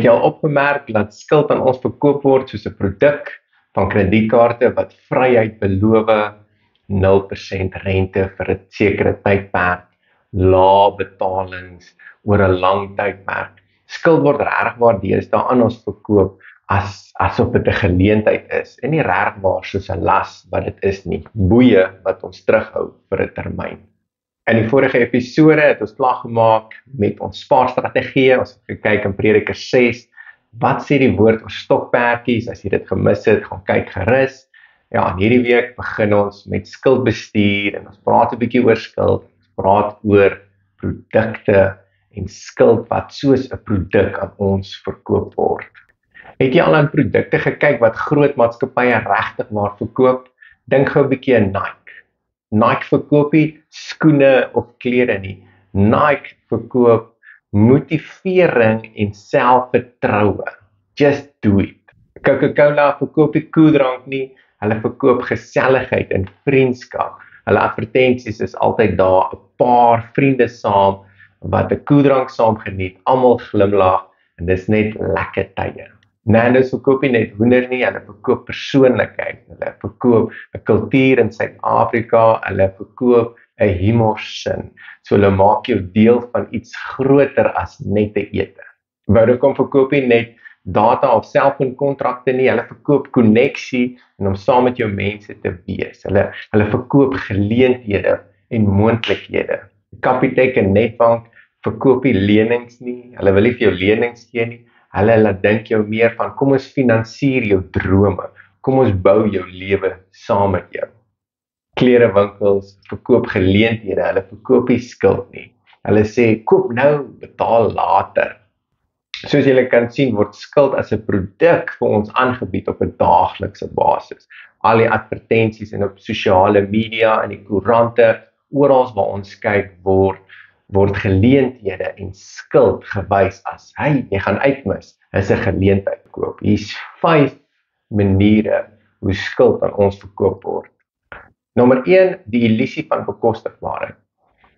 Het jy al opgemerk dat skuld aan ons verkoop word soos 'n produk van kredietkaarte wat vryheid beloof, 0% rente vir 'n sekere tydperk, lae betalings oor 'n lang tydperk. Skuld word regwaar deesdae aan ons verkoop asof dit 'n geleentheid is en nie regwaar soos 'n las wat dit is nie, boeye wat ons terughou vir 'n termyn. In die vorige episode het ons klaar gemaak met ons spaarstrategieë. Ons het gekyk in Prediker 6. Wat sê die woord oor stokperdjies? As jy dit gemis het, gaan kyk gerus. Ja, in hierdie week begin ons met skuldbestuur en ons praat 'n bietjie oor skuld. Ons praat oor produkte en skuld wat soos 'n produk aan ons verkoop word. Het jy al aan produkte gekyk wat groot maatskappye regtig waar verkoop? Dink gou 'n bietjie aan Nike. Nike verkoop nie skoene of klere nie. Nike verkoop motivering en selfvertroue. Just do it. Coca-Cola verkoop nie koeldrank nie, hulle verkoop geselligheid en vriendskap. Hulle advertensies is altyd daar, 'n paar vriende saam wat 'n koeldrank saam geniet, almal glimlag en dis net lekker tye. Nando's verkoop nie net hoender nie, hulle verkoop persoonlikheid, hulle verkoop 'n kultuur in Suid-Afrika, hulle verkoop 'n humorsin. So hulle maak jou deel van iets groter as net 'n ete. Vodacom verkoop nie net data of selfoonkontrakte nie, hulle verkoop koneksie en om saam met jou mense te wees. Hulle verkoop geleenthede en moontlikhede. Capitec en Nedbank verkoop nie lenings nie, hulle wil nie vir jou lenings gee nie. Hulle laat dink jou meer van kom ons finansier jou drome, kom ons bou jou lewe saam met jou. Klerewinkels verkoop geleenthede, hulle verkoop nie skuld nie. Hulle sê koop nou, betaal later. Soos julle kan sien word skuld as 'n produk vir ons aangebied op 'n daaglikse basis. Al die advertensies en op sosiale media en die koerante, oral waar ons kyk word geleenthede en skuld gewys as, hey, jy gaan uitmis, is 'n geleentheid koop. Hier's 5 maniere hoe skuld aan ons verkoop word. Nommer 1, die illusie van bekostigbaarheid.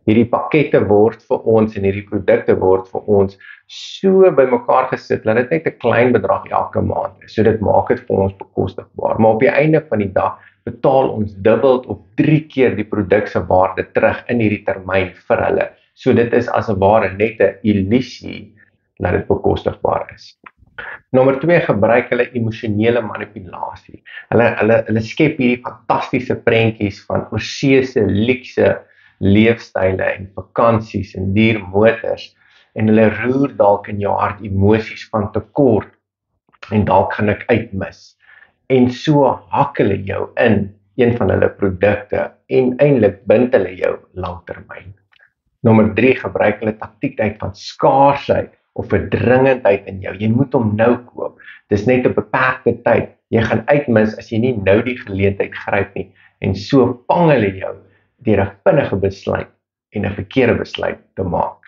Hierdie pakkette word vir ons en hierdie produkte word vir ons so bymekaar gesit, dat dit net 'n klein bedrag elke maand is. So dit maak dit vir ons bekostigbaar. Maar op die einde van die dag betaal ons dubbel of 3 keer die produk se waarde terug in hierdie termyn vir hulle. So dit is as 'n ware net 'n illusie dat dit bekostigbaar is. Nommer 2, gebruik hulle emosionele manipulasie. Hulle skep hierdie fantastiese prentjies van oorseese, luukse leefstyle en vakansies en duur motors en hulle roer dalk in jou hart emosies van tekort en dalk gaan ek uitmis. En so hak hulle jou in een van hulle produkte en eintlik bind hulle jou langtermyn. Nommer 3, gebruik hulle taktiek van skaarsheid of verdringendheid in jou. Jy moet hom nou koop. Dis net 'n beperkte tyd. Jy gaan uitmis as jy nie nou die geleentheid gryp nie. En so vang hulle jou deur 'n vinnige besluit en 'n verkeerde besluit te maak.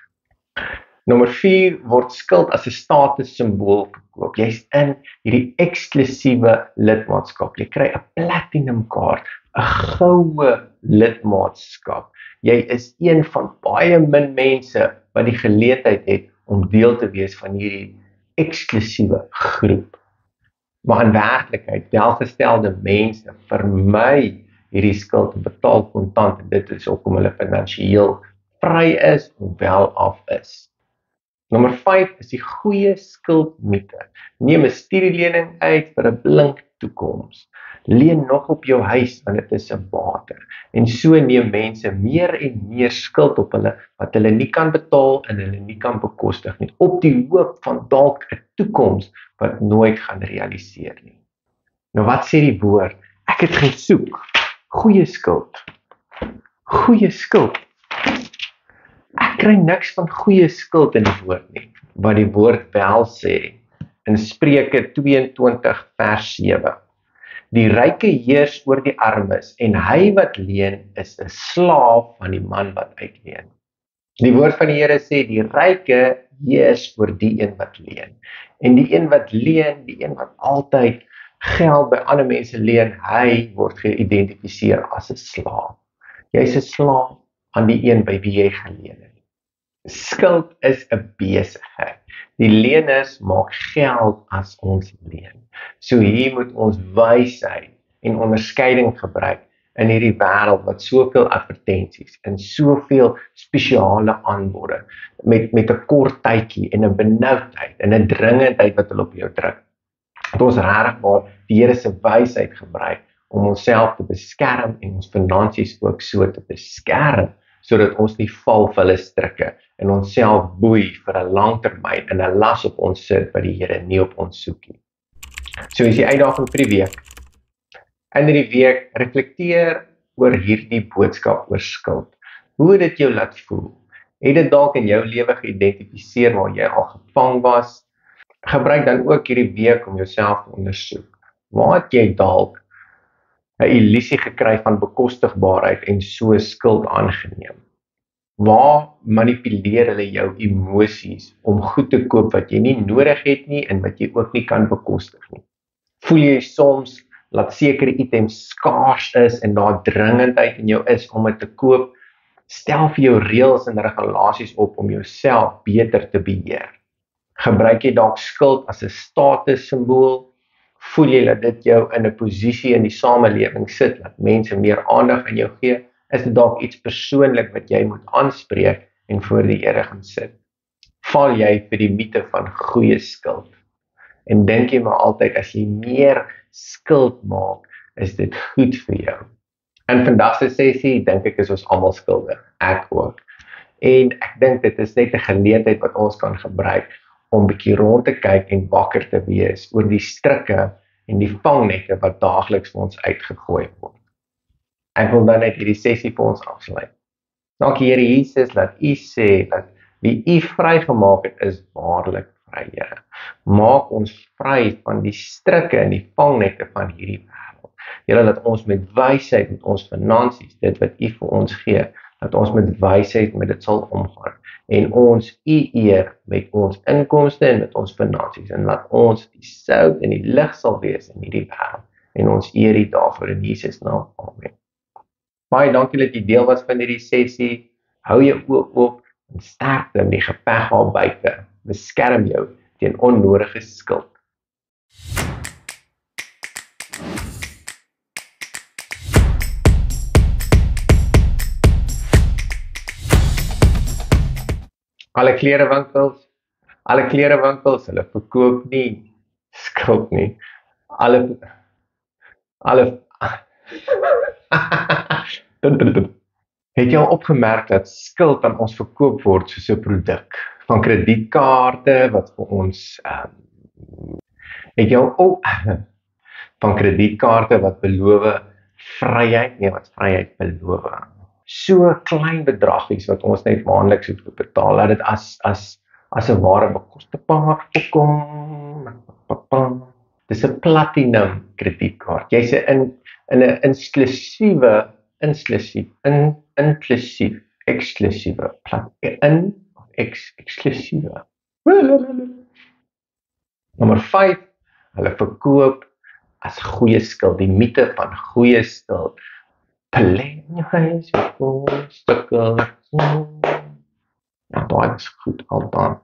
Nommer 4, word skuld as 'n statussimbool verkoop. Jy's in hierdie eksklusiewe lidmaatskap. Jy kry 'n platinum kaart, 'n goue lidmaatskap. Jy is een van baie min mense wat die geleentheid het om deel te wees van hierdie eksklusiewe groep. Maar in werklikheid, welgestelde mense vermy hierdie skuld en betaal kontant en dit is hoekom hulle finansiëel vry is en wel af is. Nommer 5 is die goeie skuldmite. Neem 'n studielening uit vir 'n blink toekoms. Leen nog op jou huis want dit is 'n bate. En so neem mense meer en meer skuld op hulle wat hulle nie kan betaal en hulle nie kan bekostig nie, op die hoop van dalk 'n toekoms wat nooit gaan realiseer nie. Nou wat sê die woord? Ek het gaan soek. Goeie skuld. Goeie skuld. Ek kry niks van goeie skuld in die woord nie. Wat die woord wel sê in Spreuke 22 vers 7. Die ryke heers oor die armes en hy wat leen is 'n slaaf van die man wat uitleen. Die woord van die Here sê die ryke heers oor die een wat leen. En die een wat leen, die een wat altyd geld by ander mense leen, hy word geïdentifiseer as 'n slaaf. Jy's 'n slaaf aan die een by wie jy geleen het. Skuld is 'n besigheid. Die leners maak geld as ons leen. So hier moet ons wysheid en onderskeiding gebruik in hierdie wêreld wat soveel advertensies en soveel spesiale aanbode met 'n kort tydjie en 'n benoudheid en 'n dringendheid wat hulle op jou druk. Dat ons regtig maar die Here se wysheid gebruik om onsself te beskerm en ons finansies ook so te beskerm, sodat ons nie val vir hulle strikke en onsself boei vir 'n langtermyn en 'n las op ons sit wat die Here nie op ons soek nie. So is die uitdaging vir die week. In hierdie week reflekteer oor hierdie boodskap oor skuld. Hoe het dit jou laat voel? Het dit dalk in jou lewe geïdentifiseer waar jy al gevang was? Gebruik dan ook hierdie week om jouself te ondersoek. Waar het jy dalk 'n illusie gekry van bekostigbaarheid en so skuld aangeneem? Waar manipuleer hulle jou emosies om goed te koop wat jy nie nodig het nie en wat jy ook nie kan bekostig nie? Voel jy soms dat sekere items skaars is en daar dringendheid in jou is om dit te koop? Stel vir jou reëls en regulasies op om jouself beter te beheer. Gebruik jy dalk skuld as 'n statussimbool? Voel jy dat dit jou in 'n posisie in die samelewing sit dat mense meer aandag aan jou gee? Is dit dalk iets persoonlik wat jy moet aanspreek en voor die Here gaan sit? Val jy vir die mite van goeie skuld? En dink jy maar altyd as jy meer skuld maak, is dit goed vir jou? In vandag se sessie dink ek is ons almal skuldig, ek ook. En ek dink dit is net 'n geleentheid wat ons kan gebruik om bietjie rond te kyk en wakker te wees oor die strikke en die vangnette wat daagliks vir ons uitgegooi word. Ek wil dan net hierdie sessie vir ons afsluit. Dankie Here Jesus dat U sê dat wie U vrygemaak het is waarlik vry, Here. Maak ons vry van die strikke en die vangnette van hierdie wêreld. Here, dat ons met wysheid met ons finansies, dit wat U vir ons gee, dat ons met wysheid met dit sal omgaan en ons U eer met ons inkomste en met ons finansies en laat ons die sout en die lig sal wees in hierdie wêreld en ons eer U daarvoor in Jesus naam. Amen. Baie dankie dat jy deel was van hierdie sessie. Hou jou oë oop en sterkte in die geveg daar buite. Beskerm jou teen onnodige skuld. Alle klerewinkels, hulle verkoop nie skuld nie. Alle Het jy al opgemerk dat skuld aan ons verkoop word soos 'n produk van kredietkaarte wat vir ons het jy al van kredietkaarte wat beloof vryheid, nee wat vryheid beloof. So klein bedragies wat ons net maandeliks hoef te betaal, laat dit as 'n ware bekostigbaar voorkom. Dis 'n platinum kredietkaart. Jy's in 'n eksklusiewe Nommer 5, hulle verkoop as goeie skuld, die mite van goeie skuld. Stukke. Ja, daai is goed, al dan.